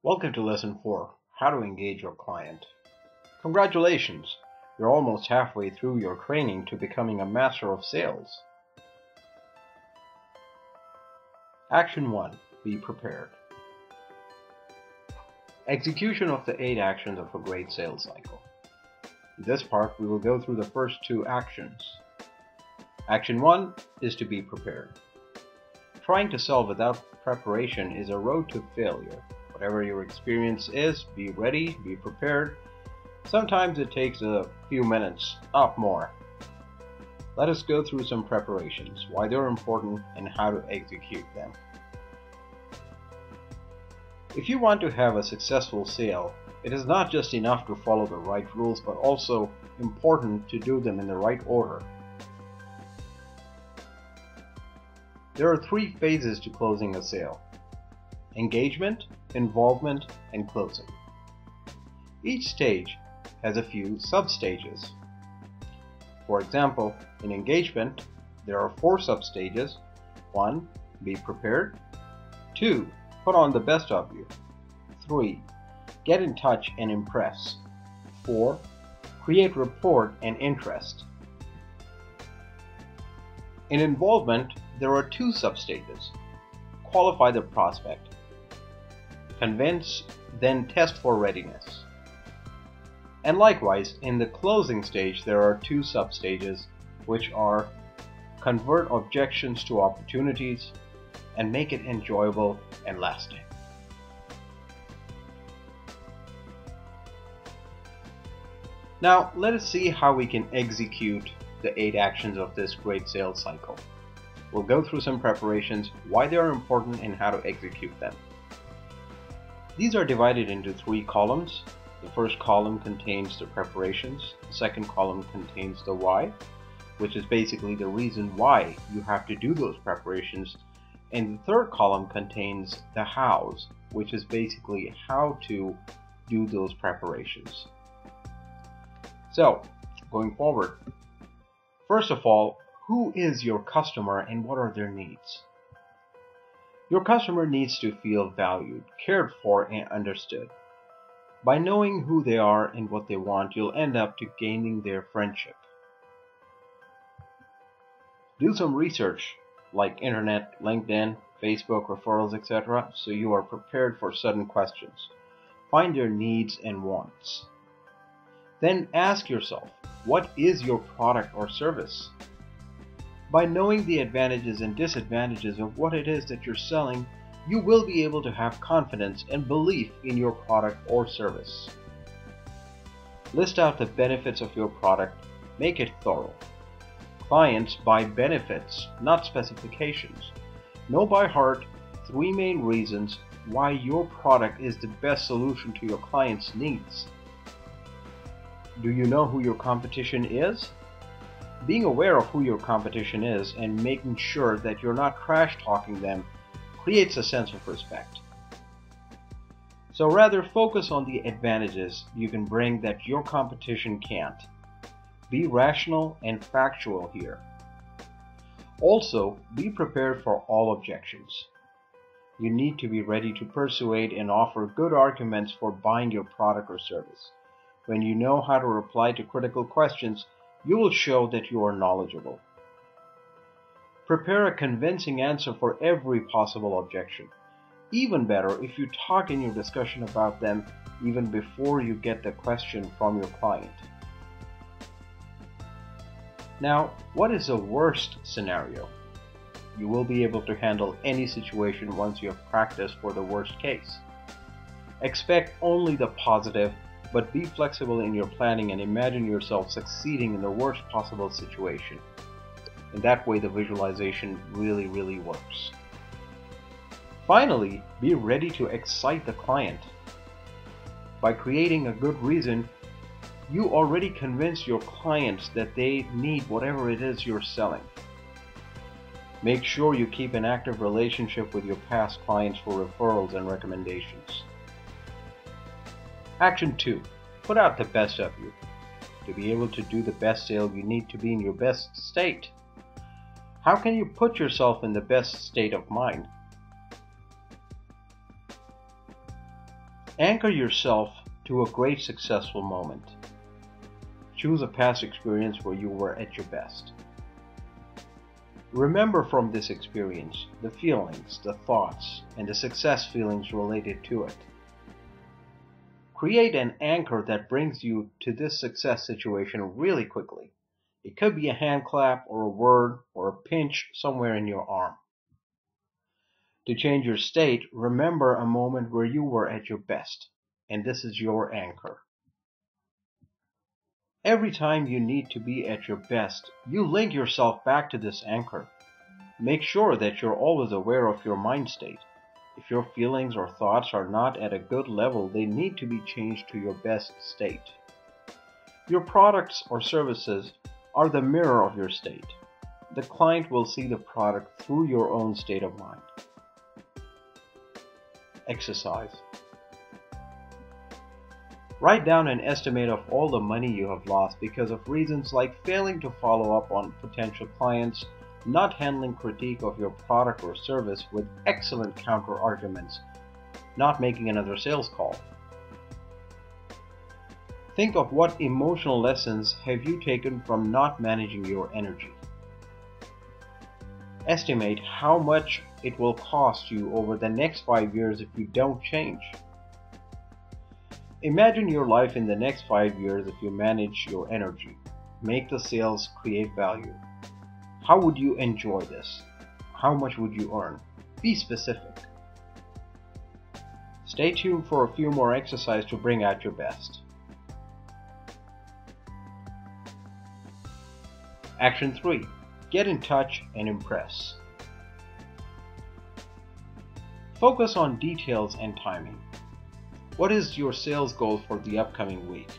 Welcome to Lesson 4, How to Engage Your Client. Congratulations! You're almost halfway through your training to becoming a master of sales. Action 1. Be prepared. Execution of the 8 actions of a great sales cycle. In this part, we will go through the first 2 actions. Action 1 is to be prepared. Trying to sell without preparation is a road to failure. Whatever your experience is, be ready, be prepared. Sometimes it takes a few minutes, not more. Let us go through some preparations, why they're important, and how to execute them. If you want to have a successful sale, it is not just enough to follow the right rules, but also important to do them in the right order. There are 3 phases to closing a sale: engagement, involvement, and closing. Each stage has a few sub-stages. For example, in engagement, there are 4 sub-stages. 1. Be prepared. 2. Put on the best of you. 3. Get in touch and impress. 4. Create rapport and interest. In involvement, there are 2 sub-stages. Qualify the prospect. Convince, then test for readiness. And likewise, in the closing stage, there are 2 sub-stages, which are convert objections to opportunities and make it enjoyable and lasting. Now, let us see how we can execute the 8 actions of this great sales cycle. We'll go through some preparations, why they are important, and how to execute them. These are divided into 3 columns. The first column contains the preparations. The second column contains the why, which is basically the reason why you have to do those preparations. And the third column contains the hows, which is basically how to do those preparations. So, going forward, first of all, who is your customer and what are their needs? Your customer needs to feel valued, cared for, and understood. By knowing who they are and what they want, you'll end up to gaining their friendship. Do some research like internet, LinkedIn, Facebook, referrals, etc., so you are prepared for sudden questions. Find their needs and wants. Then ask yourself, what is your product or service? By knowing the advantages and disadvantages of what it is that you're selling, you will be able to have confidence and belief in your product or service. List out the benefits of your product. Make it thorough. Clients buy benefits, not specifications. Know by heart 3 main reasons why your product is the best solution to your client's needs. Do you know who your competition is? Being aware of who your competition is and making sure that you're not trash-talking them creates a sense of respect. So rather focus on the advantages you can bring that your competition can't. Be rational and factual here. Also, be prepared for all objections. You need to be ready to persuade and offer good arguments for buying your product or service. When you know how to reply to critical questions, you will show that you are knowledgeable. Prepare a convincing answer for every possible objection. Even better if you talk in your discussion about them even before you get the question from your client. Now, what is the worst scenario? You will be able to handle any situation once you have practiced for the worst case. Expect only the positive, but be flexible in your planning and imagine yourself succeeding in the worst possible situation. In that way, the visualization really works. Finally, be ready to excite the client. By creating a good reason, you already convince your clients that they need whatever it is you're selling. Make sure you keep an active relationship with your past clients for referrals and recommendations. Action 2. Put out the best of you. To be able to do the best sale, you need to be in your best state. How can you put yourself in the best state of mind? Anchor yourself to a great successful moment. Choose a past experience where you were at your best. Remember from this experience the feelings, the thoughts, and the success feelings related to it. Create an anchor that brings you to this success situation really quickly. It could be a hand clap or a word or a pinch somewhere in your arm. To change your state, remember a moment where you were at your best, and this is your anchor. Every time you need to be at your best, you link yourself back to this anchor. Make sure that you're always aware of your mind state. If your feelings or thoughts are not at a good level, they need to be changed to your best state. Your products or services are the mirror of your state. The client will see the product through your own state of mind. Exercise. Write down an estimate of all the money you have lost because of reasons like failing to follow up on potential clients, not handling critique of your product or service with excellent counter arguments, not making another sales call. Think of what emotional lessons have you taken from not managing your energy. Estimate how much it will cost you over the next 5 years if you don't change. Imagine your life in the next 5 years if you manage your energy, make the sales, create value. How would you enjoy this? How much would you earn? Be specific. Stay tuned for a few more exercises to bring out your best. Action 3. Get in touch and impress. Focus on details and timing. What is your sales goal for the upcoming week?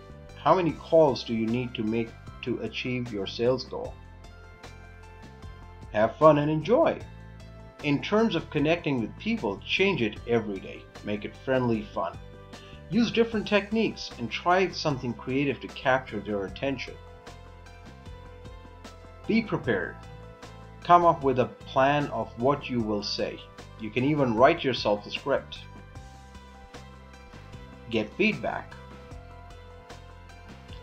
How many calls do you need to make to achieve your sales goal? Have fun and enjoy. In terms of connecting with people, change it every day. Make it friendly, fun. Use different techniques and try something creative to capture their attention. Be prepared. Come up with a plan of what you will say. You can even write yourself a script. Get feedback.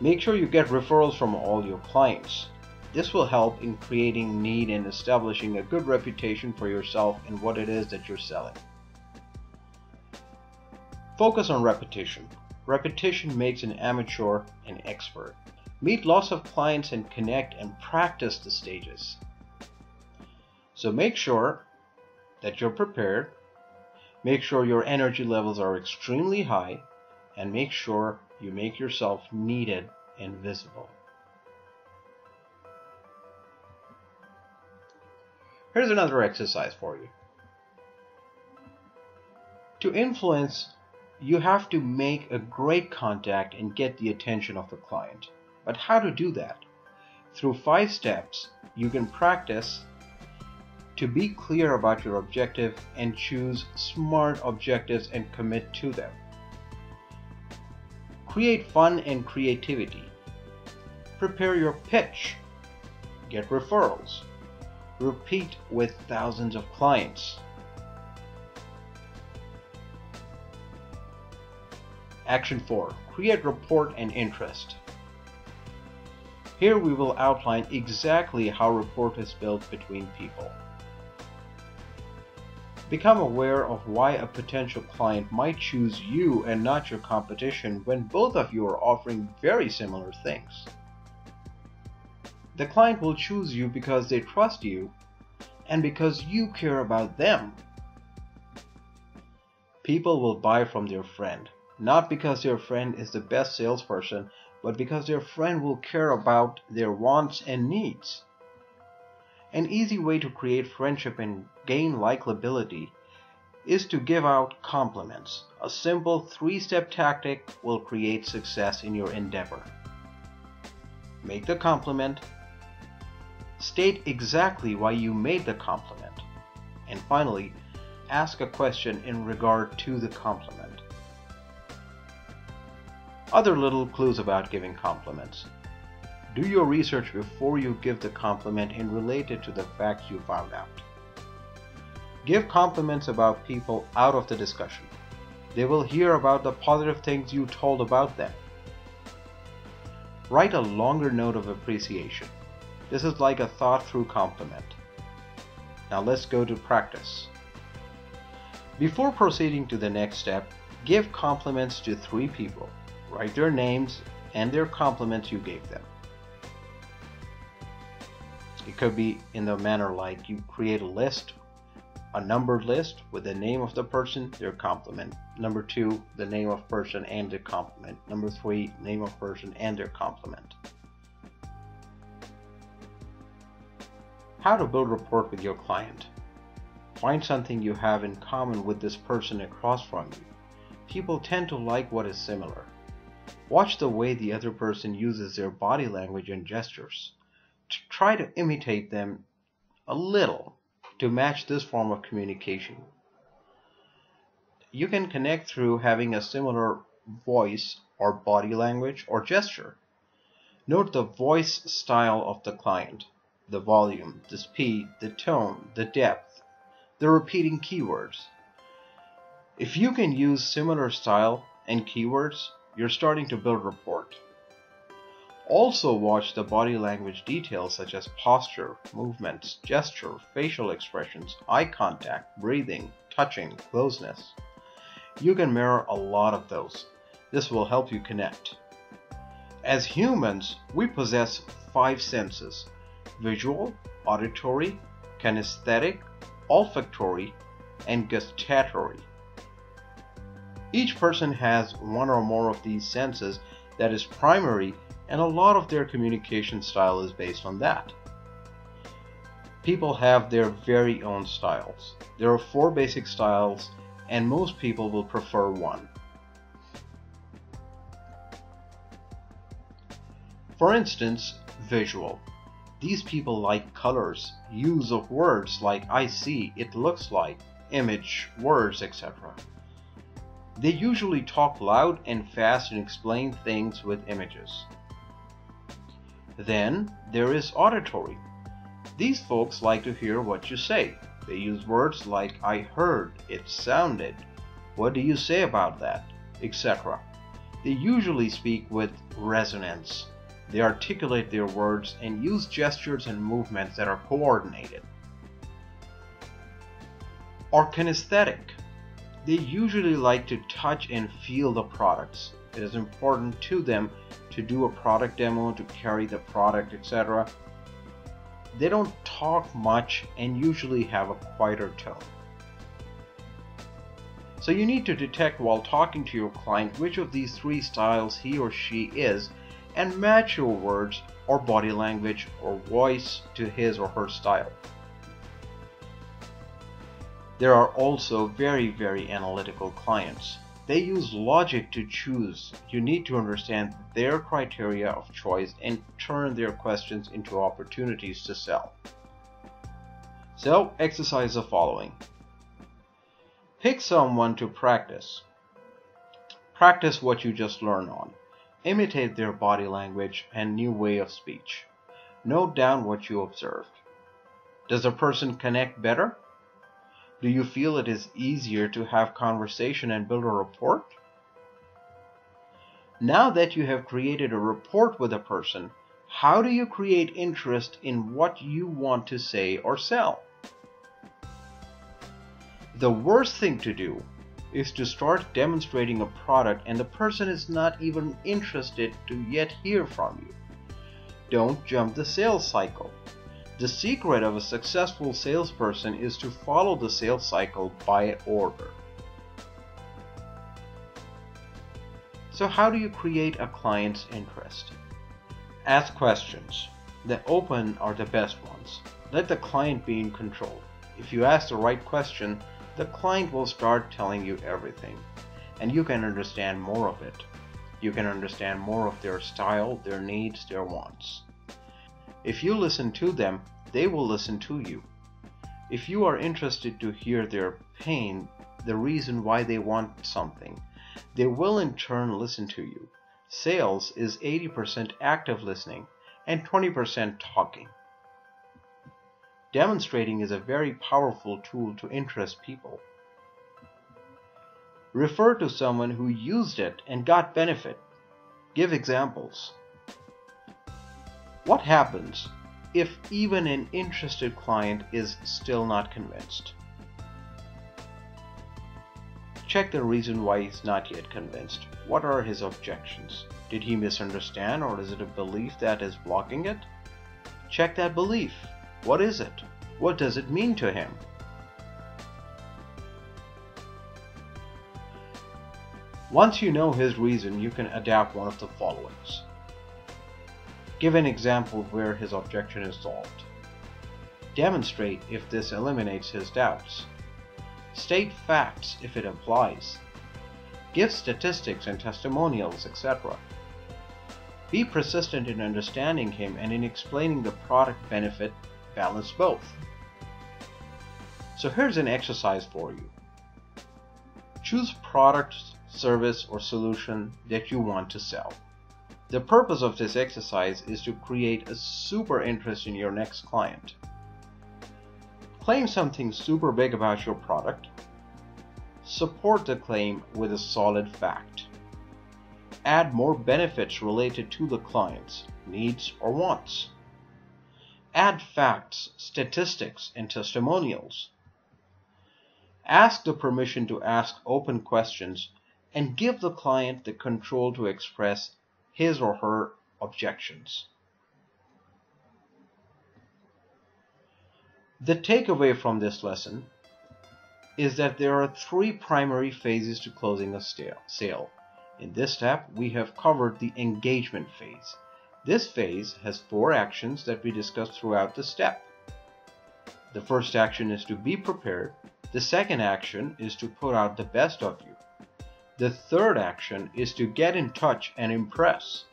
Make sure you get referrals from all your clients. This will help in creating need and establishing a good reputation for yourself and what it is that you're selling. Focus on repetition. Repetition makes an amateur an expert. Meet lots of clients and connect and practice the stages. So make sure that you're prepared, make sure your energy levels are extremely high, and make sure you make yourself needed and visible. Here's another exercise for you. To influence, you have to make a great contact and get the attention of the client. But how to do that? Through 5 steps, you can practice to be clear about your objective and choose smart objectives and commit to them. Create fun and creativity. Prepare your pitch. Get referrals. Repeat with thousands of clients. Action 4. Create rapport and interest. Here we will outline exactly how rapport is built between people. Become aware of why a potential client might choose you and not your competition when both of you are offering very similar things. The client will choose you because they trust you and because you care about them. People will buy from their friend, not because their friend is the best salesperson, but because their friend will care about their wants and needs. An easy way to create friendship and gain likability is to give out compliments. A simple 3-step tactic will create success in your endeavor. Make the compliment. State exactly why you made the compliment. And finally, ask a question in regard to the compliment. Other little clues about giving compliments. Do your research before you give the compliment and relate it to the fact you found out. Give compliments about people out of the discussion. They will hear about the positive things you told about them. Write a longer note of appreciation. This is like a thought-through compliment. Now let's go to practice. Before proceeding to the next step, give compliments to 3 people. Write their names and their compliments you gave them. It could be in the manner like you create a list, a numbered list with the name of the person, their compliment. Number 2, the name of person and their compliment. Number 3, name of person and their compliment. How to build rapport with your client. Find something you have in common with this person across from you. People tend to like what is similar. Watch the way the other person uses their body language and gestures. Try to imitate them a little to match this form of communication. You can connect through having a similar voice or body language or gesture. Note the voice style of the client, the volume, the speed, the tone, the depth, the repeating keywords. If you can use similar style and keywords, you're starting to build rapport. Also watch the body language details such as posture, movements, gesture, facial expressions, eye contact, breathing, touching, closeness. You can mirror a lot of those. This will help you connect. As humans, we possess 5 senses: visual, auditory, kinesthetic, olfactory, and gustatory. Each person has one or more of these senses that is primary, and a lot of their communication style is based on that. People have their very own styles. There are 4 basic styles, and most people will prefer one. For instance, visual. These people like colors, use of words like I see, it looks like, image, words, etc. They usually talk loud and fast and explain things with images. Then there is auditory. These folks like to hear what you say. They use words like I heard, it sounded, what do you say about that, etc. They usually speak with resonance. They articulate their words and use gestures and movements that are coordinated. Or kinesthetic. They usually like to touch and feel the products. It is important to them to do a product demo, to carry the product, etc. They don't talk much and usually have a quieter tone. So you need to detect while talking to your client which of these 3 styles he or she is, and match your words or body language or voice to his or her style. There are also very analytical clients. They use logic to choose. You need to understand their criteria of choice and turn their questions into opportunities to sell. So, exercise the following. Pick someone to practice. Practice what you just learned on. Imitate their body language and new way of speech. Note down what you observed. Does a person connect better? Do you feel it is easier to have conversation and build a rapport? Now that you have created a rapport with a person, how do you create interest in what you want to say or sell? The worst thing to do is to start demonstrating a product and the person is not even interested to yet hear from you. Don't jump the sales cycle. The secret of a successful salesperson is to follow the sales cycle by order. So how do you create a client's interest? Ask questions. The open are the best ones. Let the client be in control. If you ask the right question, the client will start telling you everything, and you can understand more of it. You can understand more of their style, their needs, their wants. If you listen to them, they will listen to you. If you are interested to hear their pain, the reason why they want something, they will in turn listen to you. Sales is 80% active listening and 20% talking. Demonstrating is a very powerful tool to interest people. Refer to someone who used it and got benefit. Give examples. What happens if even an interested client is still not convinced? Check the reason why he's not yet convinced. What are his objections? Did he misunderstand, or is it a belief that is blocking it? Check that belief. What is it? What does it mean to him? Once you know his reason, you can adapt one of the followings. Give an example where his objection is solved. Demonstrate if this eliminates his doubts. State facts if it applies. Give statistics and testimonials, etc. Be persistent in understanding him and in explaining the product benefit. Balance both. So here's an exercise for you. Choose product, service, or solution that you want to sell. The purpose of this exercise is to create a super interest in your next client. Claim something super big about your product. Support the claim with a solid fact. Add more benefits related to the client's needs or wants. Add facts, statistics, and testimonials. Ask the permission to ask open questions and give the client the control to express his or her objections. The takeaway from this lesson is that there are 3 primary phases to closing a sale. In this step, we have covered the engagement phase. This phase has 4 actions that we discussed throughout the step. The first action is to be prepared. The second action is to put out the best of you. The third action is to get in touch and impress.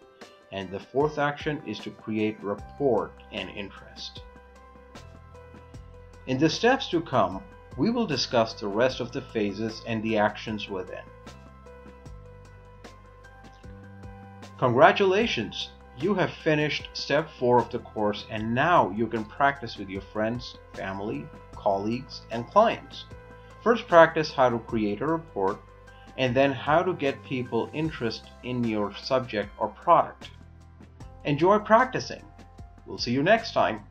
And the fourth action is to create rapport and interest. In the steps to come, we will discuss the rest of the phases and the actions within. Congratulations! You have finished step 4 of the course, and now you can practice with your friends, family, colleagues, and clients. First, practice how to create a report, and then how to get people interested in your subject or product. Enjoy practicing. We'll see you next time.